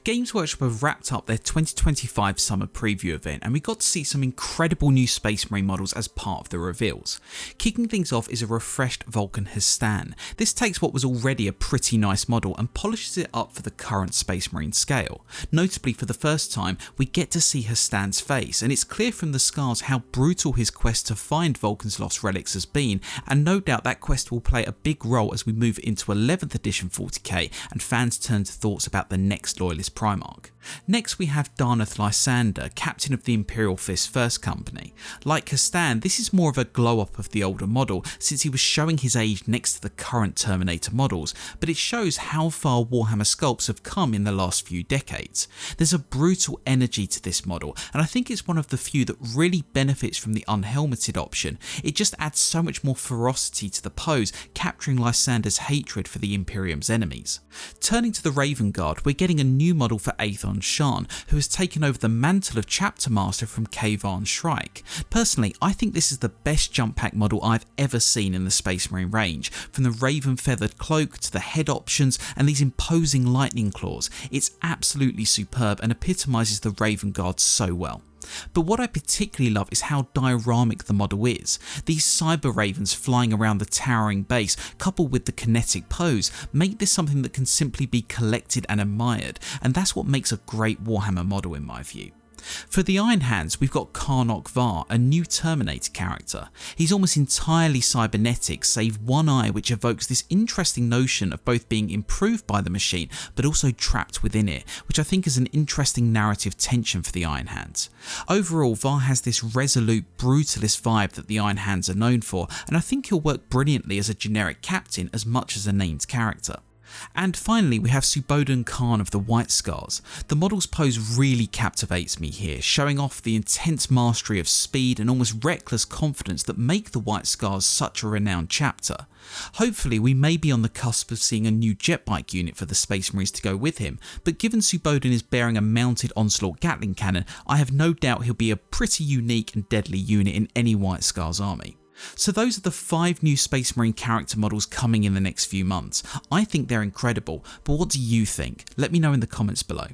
Games Workshop have wrapped up their 2025 summer preview event and we got to see some incredible new Space Marine models as part of the reveals. Kicking things off is a refreshed Vulcan Hustan. This takes what was already a pretty nice model and polishes it up for the current Space Marine scale. Notably, for the first time, we get to see Hustan's face, and it's clear from the scars how brutal his quest to find Vulcan's lost relics has been, and no doubt that quest will play a big role as we move into 11th edition 40k and fans turn to thoughts about the next Loyalist Primarch. Next we have Darnith Lysander, captain of the Imperial Fist First Company. Like Hustan, this is more of a glow up of the older model since he was showing his age next to the current Terminator models, but it shows how far Warhammer sculpts have come in the last few decades. There's a brutal energy to this model, and I think it's one of the few that really benefits from the unhelmeted option. It just adds so much more ferocity to the pose, capturing Lysander's hatred for the Imperium's enemies. Turning to the Raven Guard, we're getting a new model for Athon Shan, who has taken over the mantle of Chapter Master from Kayvan Shrike. Personally, I think this is the best jump pack model I've ever seen in the Space Marine range, from the raven feathered cloak to the head options and these imposing lightning claws. It's absolutely superb and epitomises the Raven Guard so well. But what I particularly love is how dioramic the model is. These cyber ravens flying around the towering base, coupled with the kinetic pose, make this something that can simply be collected and admired, and that's what makes a great Warhammer model in my view. For the Iron Hands, we've got Carnock Var, a new Terminator character. He's almost entirely cybernetic, save one eye, which evokes this interesting notion of both being improved by the machine but also trapped within it, which I think is an interesting narrative tension for the Iron Hands. Overall, Var has this resolute, brutalist vibe that the Iron Hands are known for, and I think he'll work brilliantly as a generic captain as much as a named character. And finally we have Sububodon Khn of the White Scars. The model's pose really captivates me here, showing off the intense mastery of speed and almost reckless confidence that make the White Scars such a renowned chapter. Hopefully we may be on the cusp of seeing a new jet bike unit for the Space Marines to go with him, but given Sububodon is bearing a mounted Onslaught Gatling cannon, I have no doubt he'll be a pretty unique and deadly unit in any White Scars army. So those are the 5 new Space Marine character models coming in the next few months. I think they're incredible, but what do you think? Let me know in the comments below.